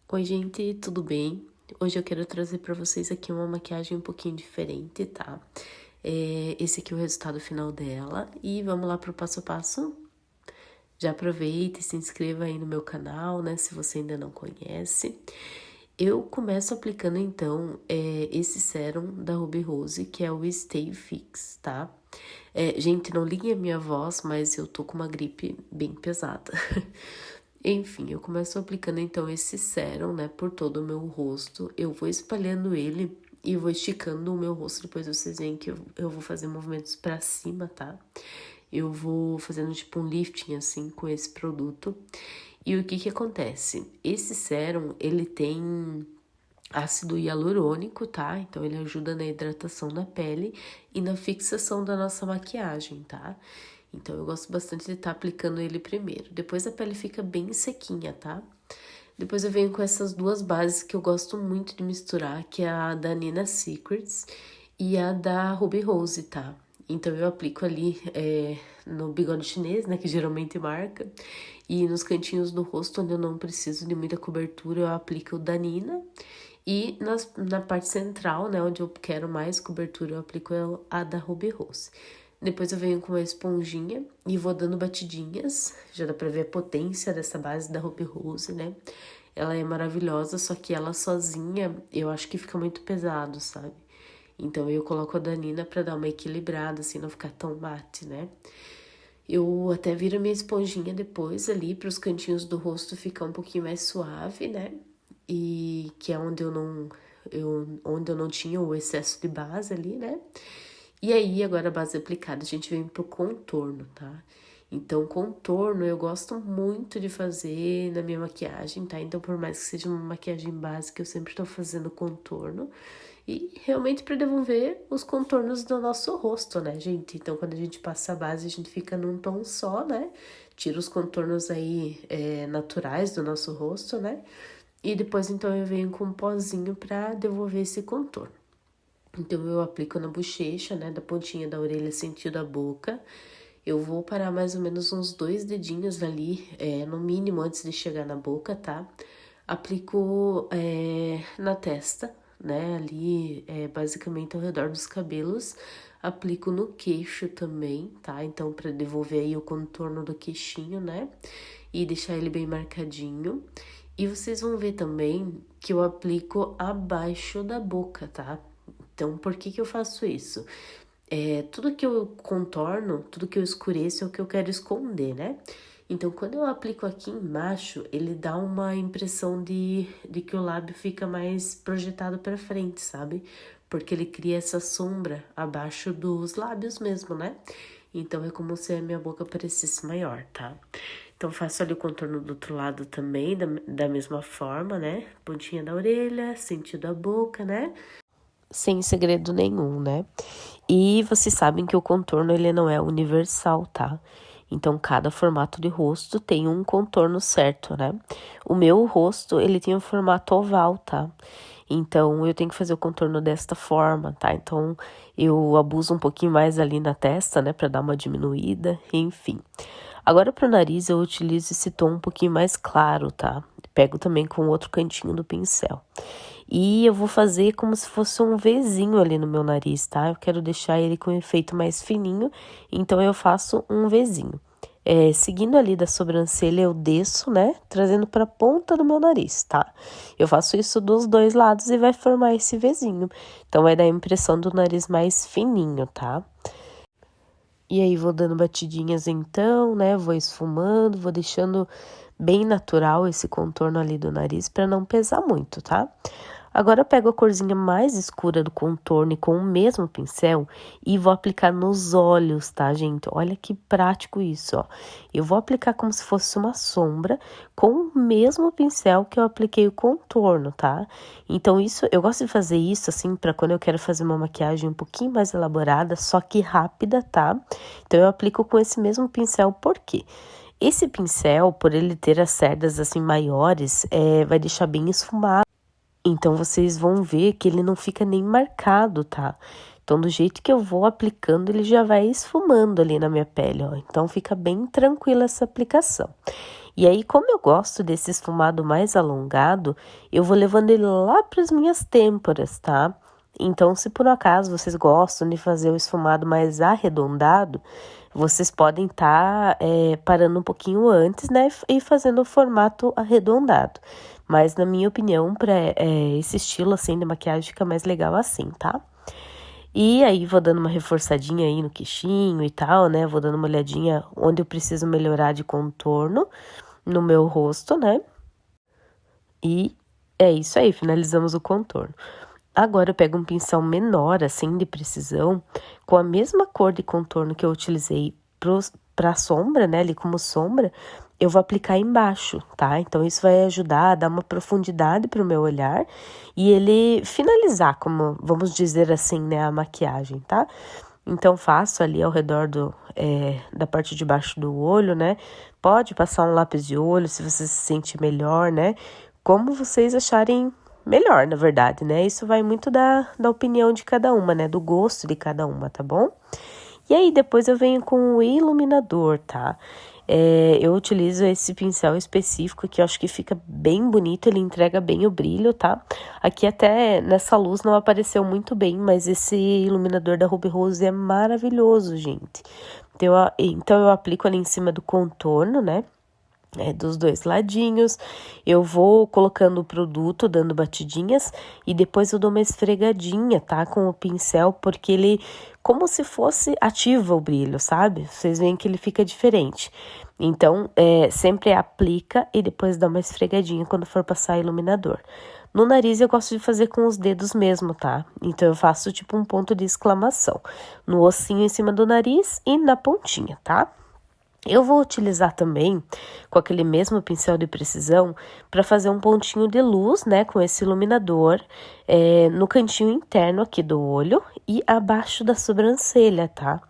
Oi, gente, tudo bem? Hoje eu quero trazer para vocês aqui uma maquiagem um pouquinho diferente, tá? Esse aqui é o resultado final dela e vamos lá pro passo a passo? Já aproveita e se inscreva aí no meu canal, né, se você ainda não conhece. Eu começo aplicando, então, esse sérum da Ruby Rose, que é o Stay Fix, tá? Gente, não liguem a minha voz, mas eu tô com uma gripe bem pesada. Enfim, eu começo aplicando então esse sérum, né, por todo o meu rosto. Eu vou espalhando ele e vou esticando o meu rosto. Depois vocês veem que eu vou fazer movimentos pra cima, tá? Eu vou fazendo tipo um lifting assim com esse produto. E o que que acontece? Esse sérum, ele tem ácido hialurônico, tá? Então ele ajuda na hidratação da pele e na fixação da nossa maquiagem, tá? Então eu gosto bastante de estar aplicando ele primeiro. Depois a pele fica bem sequinha, tá? Depois eu venho com essas duas bases que eu gosto muito de misturar, que é a da Nina Secrets e a da Ruby Rose, tá? Então eu aplico ali no bigode chinês, né, que geralmente marca, e nos cantinhos do rosto, onde eu não preciso de muita cobertura, eu aplico o da Nina. E na parte central, né, onde eu quero mais cobertura, eu aplico a da Ruby Rose. Depois eu venho com uma esponjinha e vou dando batidinhas. Já dá pra ver a potência dessa base da Ruby Rose, né? Ela é maravilhosa, só que ela sozinha, eu acho que fica muito pesado, sabe? Então eu coloco a Danina pra dar uma equilibrada, assim, não ficar tão mate, né? Eu até viro a minha esponjinha depois ali para os cantinhos do rosto ficar um pouquinho mais suave, né? E que é onde onde eu não tinha o excesso de base ali, né? E aí, agora a base aplicada, a gente vem pro contorno, tá? Então, contorno eu gosto muito de fazer na minha maquiagem, tá? Então, por mais que seja uma maquiagem básica, eu sempre tô fazendo contorno. E realmente para devolver os contornos do nosso rosto, né, gente? Então, quando a gente passa a base, a gente fica num tom só, né? Tira os contornos aí naturais do nosso rosto, né? E depois, então, eu venho com um pozinho pra devolver esse contorno. Então, eu aplico na bochecha, né? Da pontinha da orelha, sentido a boca. Eu vou parar mais ou menos uns 2 dedinhos ali, no mínimo, antes de chegar na boca, tá? Aplico na testa, né? Ali, basicamente ao redor dos cabelos. Aplico no queixo também, tá? Então, pra devolver aí o contorno do queixinho, né? E deixar ele bem marcadinho. E vocês vão ver também que eu aplico abaixo da boca, tá? Então, por que que eu faço isso? Tudo que eu contorno, tudo que eu escureço é o que eu quero esconder, né? Então, quando eu aplico aqui embaixo, ele dá uma impressão de que o lábio fica mais projetado para frente, sabe? Porque ele cria essa sombra abaixo dos lábios mesmo, né? Então, é como se a minha boca parecesse maior, tá? Então, faço ali o contorno do outro lado também, da mesma forma, né? Pontinha da orelha, sentido da boca, né? Sem segredo nenhum, né? E vocês sabem que o contorno ele não é universal, tá? Então, cada formato de rosto tem um contorno certo, né? O meu rosto, ele tem um formato oval, tá? Então, eu tenho que fazer o contorno desta forma, tá? Então, eu abuso um pouquinho mais ali na testa, né? Pra dar uma diminuída, enfim. Agora, pro nariz, eu utilizo esse tom um pouquinho mais claro, tá? Pego também com outro cantinho do pincel. E eu vou fazer como se fosse um Vzinho ali no meu nariz, tá? Eu quero deixar ele com um efeito mais fininho, então eu faço um Vzinho. Seguindo ali da sobrancelha, eu desço, né? Trazendo pra ponta do meu nariz, tá? Eu faço isso dos dois lados e vai formar esse Vzinho. Então, vai dar a impressão do nariz mais fininho, tá? E aí, vou dando batidinhas então, né? Vou esfumando, vou deixando bem natural esse contorno ali do nariz pra não pesar muito, tá? Agora eu pego a corzinha mais escura do contorno e com o mesmo pincel e vou aplicar nos olhos, tá, gente? Olha que prático isso, ó. Eu vou aplicar como se fosse uma sombra com o mesmo pincel que eu apliquei o contorno, tá? Então isso, eu gosto de fazer isso assim para quando eu quero fazer uma maquiagem um pouquinho mais elaborada, só que rápida, tá? Então eu aplico com esse mesmo pincel, por quê? Esse pincel, por ele ter as cerdas assim maiores, vai deixar bem esfumado. Então, vocês vão ver que ele não fica nem marcado, tá? Então, do jeito que eu vou aplicando, ele já vai esfumando ali na minha pele, ó. Então, fica bem tranquila essa aplicação. E aí, como eu gosto desse esfumado mais alongado, eu vou levando ele lá para as minhas têmporas, tá? Então, se por um acaso vocês gostam de fazer o esfumado mais arredondado, vocês podem estar parando um pouquinho antes, né? E fazendo o formato arredondado. Mas, na minha opinião, para esse estilo assim de maquiagem fica mais legal assim, tá? E aí, vou dando uma reforçadinha aí no queixinho e tal, né? Vou dando uma olhadinha onde eu preciso melhorar de contorno no meu rosto, né? E é isso aí, finalizamos o contorno. Agora eu pego um pincel menor, assim, de precisão, com a mesma cor de contorno que eu utilizei pra sombra, né, ali como sombra, eu vou aplicar embaixo, tá? Então, isso vai ajudar a dar uma profundidade pro meu olhar e ele finalizar, como, vamos dizer assim, né, a maquiagem, tá? Então, faço ali ao redor da parte de baixo do olho, né? Pode passar um lápis de olho se você se sente melhor, né? Como vocês acharem melhor, na verdade, né? Isso vai muito da opinião de cada uma, né? Do gosto de cada uma, tá bom? E aí, depois eu venho com o iluminador, tá? Eu utilizo esse pincel específico que eu acho que fica bem bonito, ele entrega bem o brilho, tá? Aqui até nessa luz não apareceu muito bem, mas esse iluminador da Ruby Rose é maravilhoso, gente. Então eu aplico ali em cima do contorno, né? Dos dois ladinhos, eu vou colocando o produto, dando batidinhas, e depois eu dou uma esfregadinha, tá? Com o pincel, porque ele, como se fosse, ativa o brilho, sabe? Vocês veem que ele fica diferente. Então, sempre aplica e depois dá uma esfregadinha quando for passar iluminador. No nariz eu gosto de fazer com os dedos mesmo, tá? Então, eu faço tipo um ponto de exclamação no ossinho em cima do nariz e na pontinha, tá? Eu vou utilizar também, com aquele mesmo pincel de precisão, para fazer um pontinho de luz, né, com esse iluminador, no cantinho interno aqui do olho e abaixo da sobrancelha, tá?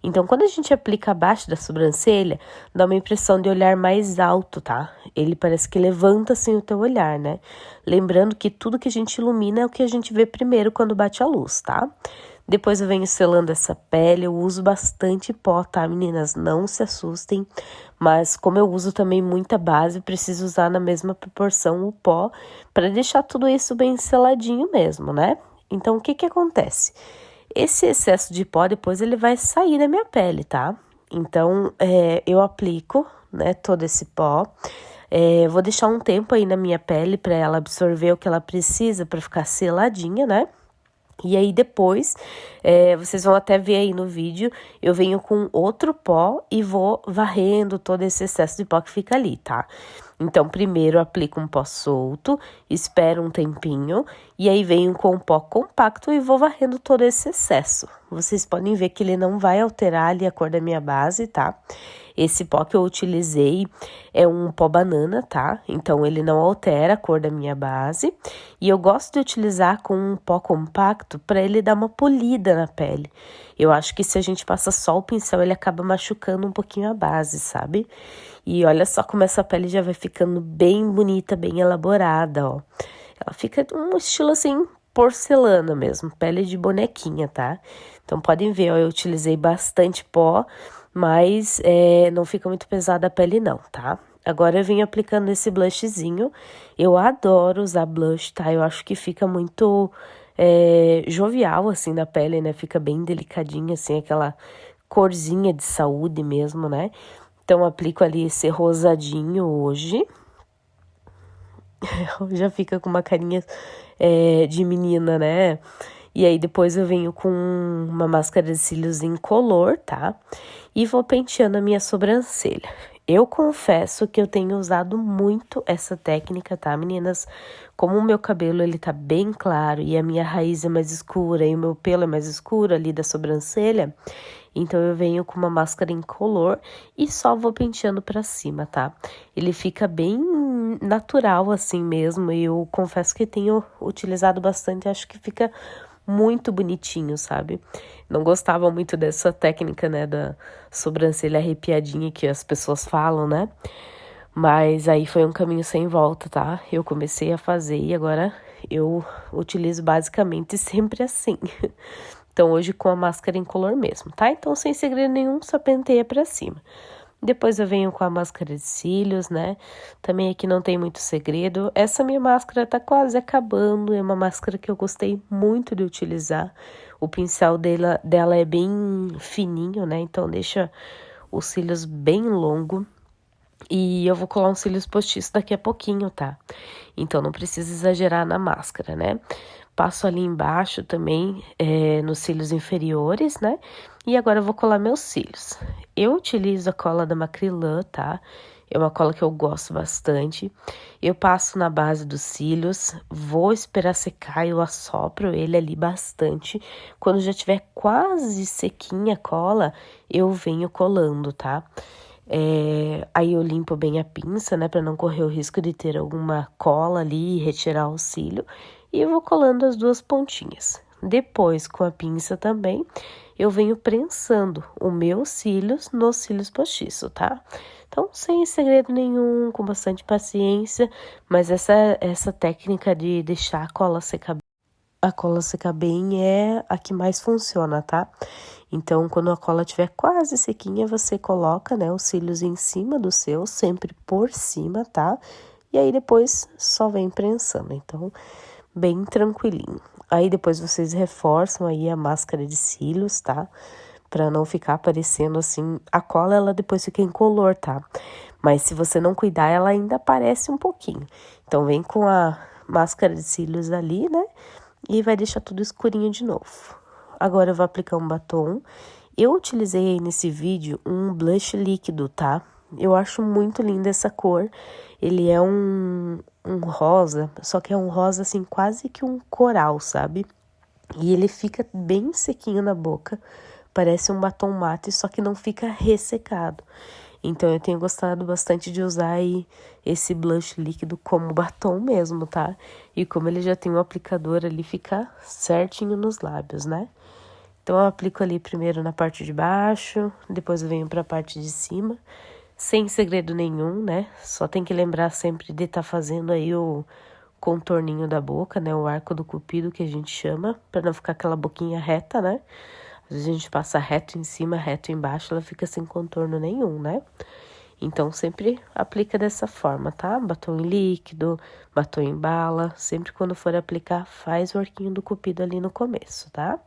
Então, quando a gente aplica abaixo da sobrancelha, dá uma impressão de olhar mais alto, tá? Ele parece que levanta, assim, o teu olhar, né? Lembrando que tudo que a gente ilumina é o que a gente vê primeiro quando bate a luz, tá? Depois eu venho selando essa pele, eu uso bastante pó, tá, meninas? Não se assustem, mas como eu uso também muita base, eu preciso usar na mesma proporção o pó para deixar tudo isso bem seladinho mesmo, né? Então, o que que acontece? Esse excesso de pó, depois ele vai sair da minha pele, tá? Então, eu aplico, né, todo esse pó. Vou deixar um tempo aí na minha pele para ela absorver o que ela precisa para ficar seladinha, né? E aí depois, vocês vão até ver aí no vídeo, eu venho com outro pó e vou varrendo todo esse excesso de pó que fica ali, tá? Então, primeiro eu aplico um pó solto, espero um tempinho, e aí venho com um pó compacto e vou varrendo todo esse excesso. Vocês podem ver que ele não vai alterar ali a cor da minha base, tá? Esse pó que eu utilizei é um pó banana, tá? Então, ele não altera a cor da minha base. E eu gosto de utilizar com um pó compacto para ele dar uma polida na pele. Eu acho que se a gente passa só o pincel, ele acaba machucando um pouquinho a base, sabe? E olha só como essa pele já vai ficando bem bonita, bem elaborada, ó. Ela fica um estilo assim, porcelana mesmo, pele de bonequinha, tá? Então, podem ver, ó, eu utilizei bastante pó, mas não fica muito pesada a pele não, tá? Agora eu vim aplicando esse blushzinho. Eu adoro usar blush, tá? Eu acho que fica muito jovial, assim, na pele, né? Fica bem delicadinha, assim, aquela corzinha de saúde mesmo, né? Então, aplico ali esse rosadinho hoje. Já fica com uma carinha de menina, né? E aí, depois eu venho com uma máscara de cílios incolor, tá? E vou penteando a minha sobrancelha. Eu confesso que eu tenho usado muito essa técnica, tá, meninas? Como o meu cabelo, ele tá bem claro e a minha raiz é mais escura e o meu pelo é mais escuro ali da sobrancelha, então eu venho com uma máscara incolor e só vou penteando pra cima, tá? Ele fica bem natural assim mesmo e eu confesso que tenho utilizado bastante, acho que fica muito bonitinho, sabe? Não gostava muito dessa técnica, né, da sobrancelha arrepiadinha que as pessoas falam, né? Mas aí foi um caminho sem volta, tá? Eu comecei a fazer e agora eu utilizo basicamente sempre assim. Então, hoje com a máscara incolor mesmo, tá? Então, sem segredo nenhum, só penteia pra cima. Depois eu venho com a máscara de cílios, né? Também aqui não tem muito segredo. Essa minha máscara tá quase acabando, é uma máscara que eu gostei muito de utilizar. O pincel dela é bem fininho, né? Então deixa os cílios bem longo. E eu vou colar uns cílios postiços daqui a pouquinho, tá? Então não precisa exagerar na máscara, né? Passo ali embaixo também, nos cílios inferiores, né? E agora eu vou colar meus cílios. Eu utilizo a cola da Macrylan, tá? É uma cola que eu gosto bastante. Eu passo na base dos cílios, vou esperar secar, eu assopro ele ali bastante. Quando já tiver quase sequinha a cola, eu venho colando, tá? Aí eu limpo bem a pinça, né, para não correr o risco de ter alguma cola ali e retirar o cílio. E eu vou colando as duas pontinhas. Depois, com a pinça também, eu venho prensando os meus cílios nos cílios postiços, tá? Então, sem segredo nenhum, com bastante paciência, mas essa técnica de deixar a cola secar bem é a que mais funciona, tá? Então, quando a cola estiver quase sequinha, você coloca, né, os cílios em cima do seu, sempre por cima, tá? E aí depois só vem prensando, então, bem tranquilinho. Aí depois vocês reforçam aí a máscara de cílios, tá? Pra não ficar aparecendo assim, a cola ela depois fica incolor, tá? Mas se você não cuidar, ela ainda aparece um pouquinho. Então, vem com a máscara de cílios ali, né? E vai deixar tudo escurinho de novo. Agora eu vou aplicar um batom. Eu utilizei aí nesse vídeo um blush líquido, tá? Eu acho muito linda essa cor. Ele é um rosa, só que é um rosa assim, quase que um coral, sabe? E ele fica bem sequinho na boca. Parece um batom mate, só que não fica ressecado. Então, eu tenho gostado bastante de usar aí esse blush líquido como batom mesmo, tá? E como ele já tem um aplicador ali, fica certinho nos lábios, né? Então, eu aplico ali primeiro na parte de baixo, depois eu venho pra parte de cima. Sem segredo nenhum, né? Só tem que lembrar sempre de estar fazendo aí o contorninho da boca, né? O arco do cupido que a gente chama, pra não ficar aquela boquinha reta, né? Às vezes a gente passa reto em cima, reto embaixo, ela fica sem contorno nenhum, né? Então, sempre aplica dessa forma, tá? Batom em líquido, batom em bala. Sempre quando for aplicar, faz o arquinho do cupido ali no começo, tá?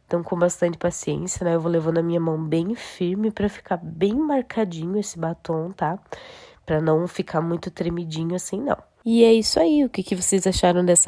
Então, com bastante paciência, né? Eu vou levando a minha mão bem firme pra ficar bem marcadinho esse batom, tá? Pra não ficar muito tremidinho assim, não. E é isso aí. O que vocês acharam dessa